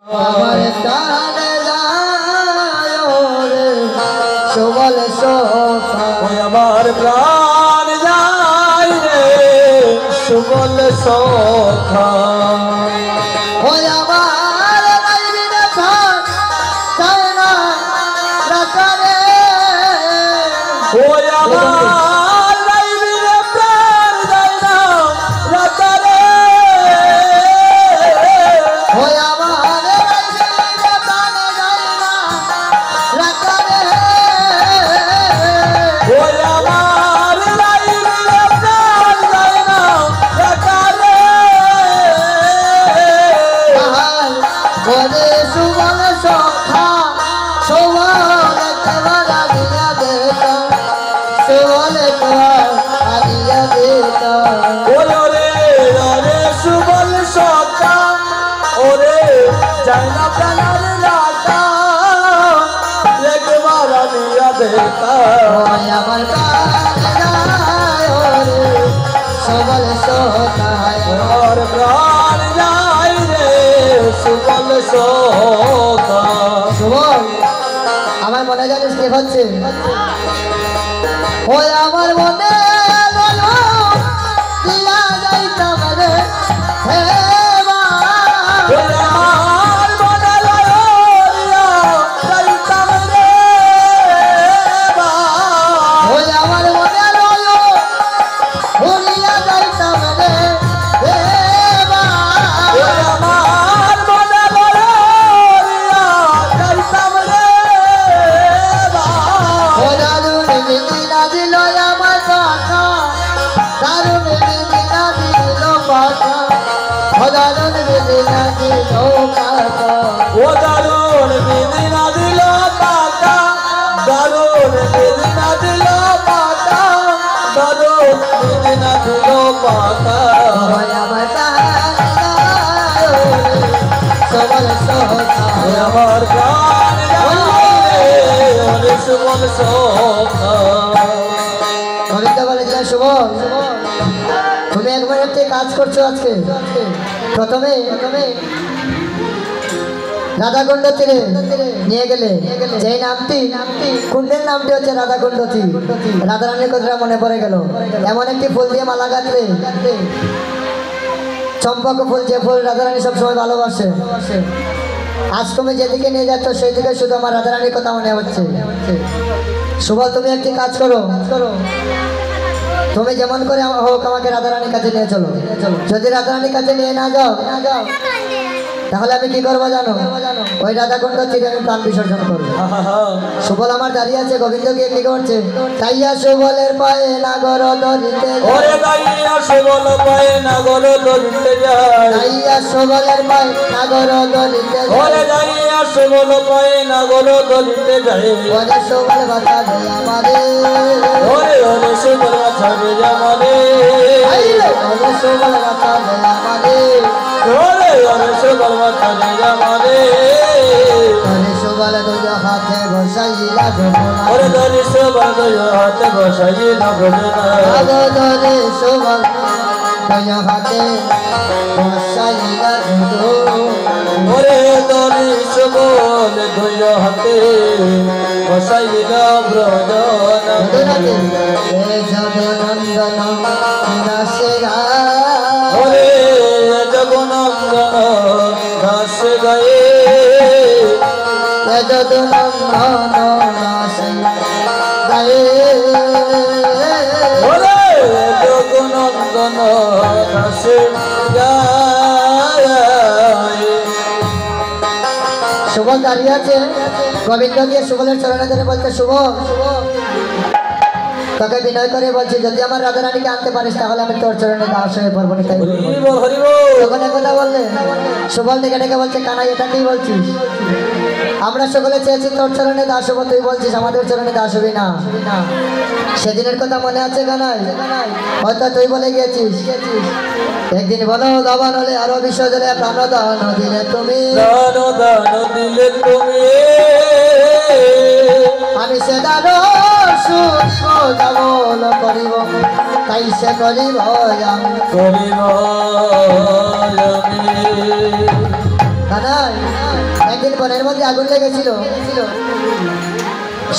আমার প্রাণে যায় রে সুবল সখা আমার প্রাণ যায় রে সুবল সখা ওই আমার লাইবির ধান যায় না রাখারে ওই আমার লাইবির প্রাণ যায় না রাখারে ওই আমার লাইবির ধান যায় না রাখারে ওই আমার লাইবির প্রাণ যায় না রাখারে ওরে সুবল সখা সুবল তোমারা দিয়া দেতা সুবল তোমারা দিয়া দেতা ওরে ওরে সুবল সখা ওরে যায় না প্রাণের রাখা একবার নিয়া দেতা ওই আমার প্রাণ ওরে সুবল সখা ওর প্রাণ যায় রে সুবল সখা সুবল আমার মনে জানিস কি হচ্ছে ওই আমার মনে বলো দিয়া যাইতাম রে হে মা ওরে আমার মনে লইয়া যাইতাম রে বা ওই আমার মনে রয় ভুলিয়া যাইতাম রে হে মা ওরে আমার মনে লইয়া যাইতাম রে বা ও দারুণ বিদিনা দিল আমার পাখা দারুণ বিদিনা দিল পাখা ও দারুণ বিদিনা দিল পাখা ও দারুণ বিদিনা দিল পাতা দারুণ বিদিনা দিল পাতা দারুণ বিদিনা দিল পাতা ওই আমার সবল সহকা আমার প্রাণ যায় রে সুবল সখা কবিতা বলেছিলেন শুভল তুমি একবার একটি কাজ করছো আজকে প্রথমে রাধাকুণ্ড তীরে নিয়ে গেলে যেই নামটি কুণ্ডের নামটি হচ্ছে রাধাকুণ্ড তীর রাধারানীর কথাটা মনে পড়ে গেল এমন একটি ফুল দিয়ে মালা গাঁথলে চম্পক ফুল যে ফুল রাধারানী সবসময় ভালোবাসে আজ তুমি যেদিকে নিয়ে যাচ্ছ সেই দিকে শুধু আমার রাধারানীর কথা মনে হচ্ছে সুবল তুমি একটি কাজ করো তুমি যেমন করে হোক আমাকে রাধারানীর কাছে নিয়ে চলো যদি রাধারানীর কাছে নিয়ে না যাও তাহলে আমি কি করবো জানো ওই রাধাকুণ্ড তীরে আমি প্রাণ বিসর্জন করবো সুবল আমার দাঁড়িয়ে আছে গোবিন্দ গিয়ে কি করছে তাইয়া সুবলের পায়ে নাগর ধরিতে ওরে দাইয়া সুবল পায়ে নাগর ধরিতে যায় তাইয়া সুবলের পায়ে নাগর ধরিতে ওরে দাইয়া সুবল পায়ে নাগর ধরিতে যায় ওরে সুবল বাতা দে আমারে ওরে ওরে সুবল ছাড়ে যামারে ওরে সুবল বাতা দে আমারে ওরে ওরে সুবল ছাড়ে যামারে ওরে সুবল দুই হাতে বসাইলা গোপনা ওরে ধরি সুবল দুই হাতে বসাই না ভোজনা আগো ধরে সুবল দুই হাতে বসাইলা গোপনা ওরে ধরি সুবল দুই হাতে বসাই না ভোজনা ওরে জগনন্দন দাস গায়ে ওরে জগনন্দন দাস গায়ে সুবল দাঁড়িয়ে আছে গোবিন্দ দিয়ে সুবলের চরণে ধরে বলতে শুভ তোকে বিনয় করে বলছি যদি আমার রাধারানীকে আনতে পারিস তাহলে আমি তোর চরণে দাস হয়ে পড়বো না তাই হরিবল হরিবল তখন কথা বললে সুবল ডেকে ডেকে বলছে কানাই এটা কি বলছিস আমরা সকলে চেয়েছি তোর চরণে দাস হবো তুই বলছিস আমাদের চরণে দাস হবি না সেদিনের কথা মনে আছে কানাই হয়তো তুই বলে গিয়েছিস একদিন বলো দাবান হলে আরো বিসর্জনে প্রাণ দান দিলে তুমি দান দিলে তুমি আমি সে দান সূক্ষ্ম দাবল করিব তাই সে করিব আমি করিব আমি কানাই একদিন বনের মধ্যে আগুন লেগেছিল,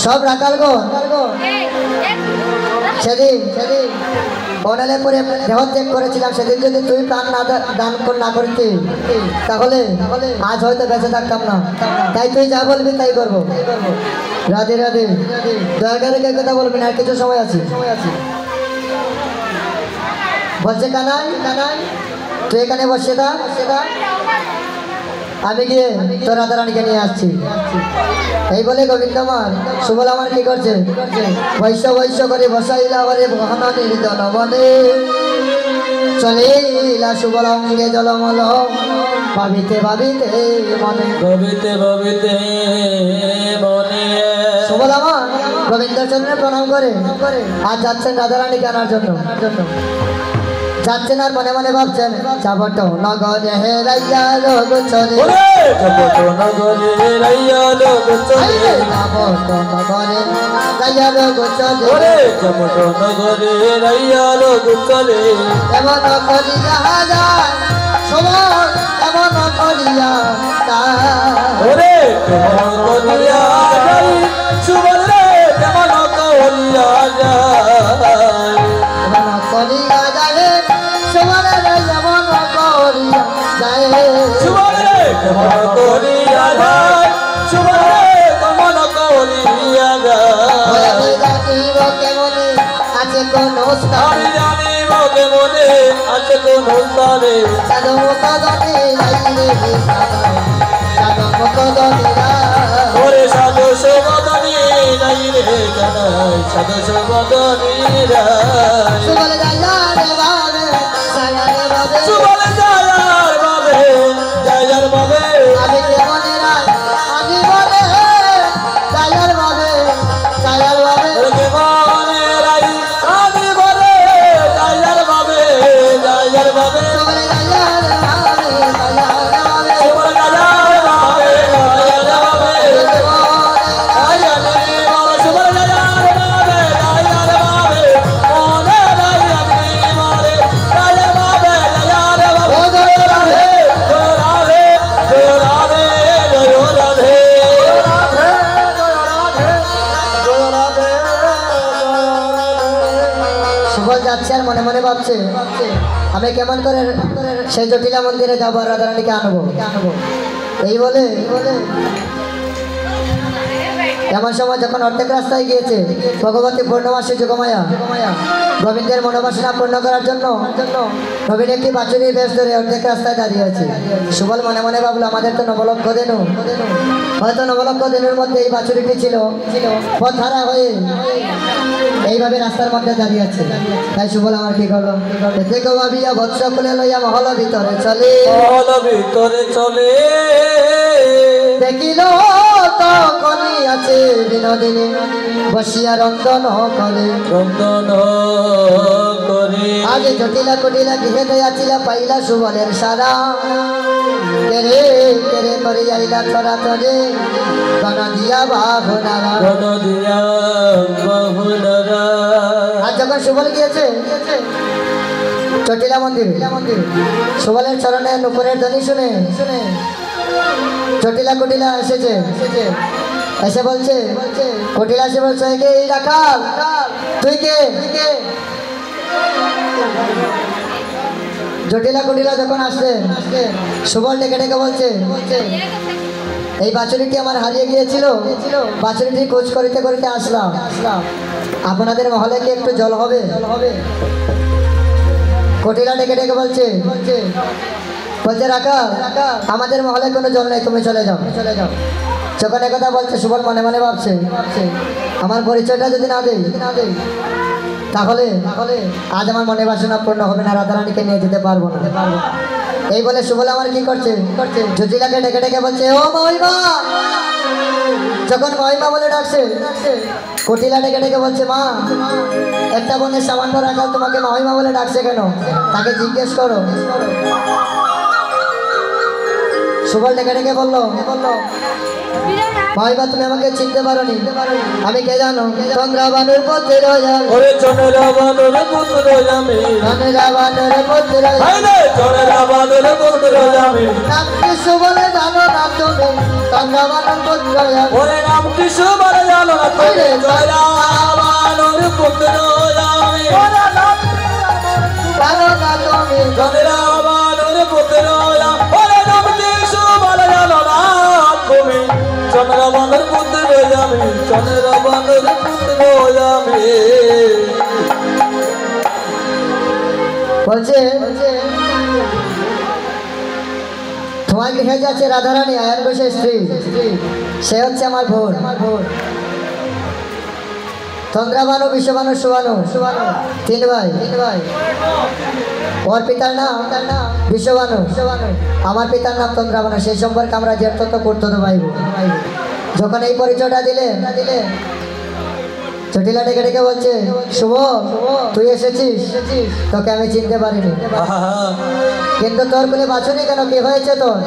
সব রাখাল গো সেদিন বনালে পরে দেহত্যাগ করেছিলাম। সেদিন যদি তুই প্রাণ দান না করতি তাহলে আজ হয়তো বেঁচে থাকতাম না। তাই তুই যা বলবি তাই করবো। রাধে রাধে। দয়া করে কেউ কথা বলবি না, আর কিছু সময় আছে। বলছে কানাই তুই এখানে বসে থাক, আমি গিয়ে তোর রাধারানীকে নিয়ে আসছি। এই বলে গোবিন্দমার সুবল আমার কি করছে, বৈশ্য করে বসাইলা করে বহন নির্জন বনে চলিলা সুবল অঙ্গে জলমল ভাবিতে মনে সুবল আমার গোবিন্দর চরণে প্রণাম করে আজ যাচ্ছেন রাধারানীকে আনার জন্য। যাচ্ছেন আর মনে মনে ভাবছেন যাবট নগরে হেরাইয়া লোক চলে, যাবট নগরে হেরাইয়া লোক চলে, যাবট নগরে হেরাইয়া লোক চলে, যাবট নগরে হেরাইয়া লোক চলে। এমন করিয়া যায় সময়, এমন করিয়া ওরে কেমন করিয়া যায় সুবল রে, কেমন করিয়া যায়, এমন করিয়া যায় সুবল রে, এমন করিয়া যায় সুবল রে, কেমন করিয়া যায় সুবল রে, কেমন করিয়া যায়। জানিব কেমনে আছে কোন স্থানে, জানিব কেমনে আছে কোন স্থানে, সাধু কদনে যাইলে সাধু কদনে ওরে সাধু সবদনে যাইলে কানাই, সাধু সবদনে সুবল যাইয়ার বাবে সায়ার বাবে, সুবল যাইয়ার বাবে যাইয়ার বাবে, আমি কেমনে রাই আমি বলে যাইয়ার বাবে যাইয়ার বাবে, কেমনে রাই আমি বলে যাইয়ার বাবে যাইয়ার বাবে, সুবল যাইয়ার বাবে যাইয়ার বাবে, সুবল যাইয়ার বাবে যাইয়ার বাবে, আয়ানি বল সুবল যাইয়ার বাবে যাইয়ার বাবে, মনে রাইয়ানি বলে যাইয়ার বাবে যাইয়ার বাবে, ও জয় রাধে জয় রাধে জয় রাধে জয় রাধে জয় রাধে। সুবল যাচ্ছে আর মনে মনে ভাবছে আমি কেমন করে সেই জটিলা মন্দিরে যাবো আর রাধারানীকে আনবো। এই বলে এমন সময় যখন অর্ধেক রাস্তায় গিয়েছে ভগবতী পূর্ণমাসী যোগমায়া গোবিন্দের মনোবাসনা পূর্ণ করার জন্য নবীন একটি বাছুরির বেশ ধরে অর্ধেক রাস্তায় দাঁড়িয়ে আছে। সুবল মনে মনে ভাবলো আমাদের তো নবলক্ষ দেনু, হয়তো নবলক্ষ দেনুর মধ্যে এই বাছুরিটি ছিল পথহারা হয়ে এইভাবে রাস্তার মধ্যে দাঁড়িয়ে আছে। তাই সুবল আমার কি করলো, দেখো ভাবিয়া বৎস খুলে লইয়া মহল ভিতরে চলে, মহল ভিতরে চলে দেখিল তখনই আছে বিনোদিনী বসিয়া রন্ধন করে, আজ জটিলা কুটিলা গৃহে দয়াছিলা পাইলা সুবলের সারা, কেরে কেরে করে যাইলা ছড়া তরে গণ দিয়া বাহুনারা। আজ যখন সুবল গিয়েছে জটিলা মন্দির, সুবলের চরণে নুপুরের ধ্বনি শুনে জটিলা কুটিলা এসেছে, এসে বলছে কুটিলা এসে বলছে এই রাখাল তুই কে। জটিলা কুটিলা যখন আসছে সুবল ডেকে ডেকে বলছে এই বাছুরিটি আমার হারিয়ে গিয়েছিল, বাছুরিটি খোঁজ করিতে করিতে আসলাম, আপনাদের মহলে কি একটু জল হবে। কুটিলা ডেকে ডেকে বলছে রাখাল আমাদের মহলে কোনো জল নেই, তুমি চলে যাও। যখন একথা বলছে সুবল মনে মনে ভাবছে আমার পরিচয়টা যদি না দেই তাহলে আজ আমার মনে বাসনা পূর্ণ হবে না, রাধারানীকে নিয়ে যেতে পারবো না। এই বলে সুবল আমার কি করছে জটিলাকে ডেকে ডেকে বলছে ও মহিমা। যখন মহিমা বলে ডাকছে কুটিলা ডেকে ডেকে বলছে মা একটা বোনের সামান্য রাখাল তোমাকে মহিমা বলে ডাকছে কেন, তাকে জিজ্ঞেস করো। সুবল ডেকে ডেকে বললো ভাই বা তুমি আমাকে চিনতে পারোনি, আমি কে জানো? চন্দ্রাবানুর পুত্র আমি, ওরে চন্দ্রাবানুর পুত্র আমি, চন্দ্রাবানুর পুত্র আরে চন্দ্রাবানুর পুত্র আমি, নাম কি সুবলে জানো না তুমি? চন্দ্রাবানুর পুত্র আমি, ওরে নাম কি সুবল জানো না তুমি? চন্দ্রাবানুর পুত্র আমি, জানো না তুমি? চন্দ্রাবানুর পুত্র আমি, ওরে নাম কি সুবল জানো না তুমি? চন্দ্রাবানুর পুত্র আমি, চন্দ্রাবানুর পুত্র আমি। বলছে তোমার গৃহে যাচ্ছে রাধারানী আয়ন ঘোষের স্ত্রী, সে হচ্ছে আমার বোন। চন্দ্রাবানু, বিশ্ববানু, সুবানু, তিন ভাই। ওর পিতার নাম বিশ্ববানু, আমার পিতার নাম চন্দ্রাবানু। সেই সম্পর্কে আমরা যে তত্ত্ব করতে তো পাইব। যখন এই পরিচয়টা দিলে চটিলা ডেকে ডেকে বলছে, শুভ তুই এসেছিস, তোকে আমি চিনতে পারিনি, আহা, কিন্তু তোর কোলে বাছুনি কেন, কি হয়েছে তোর?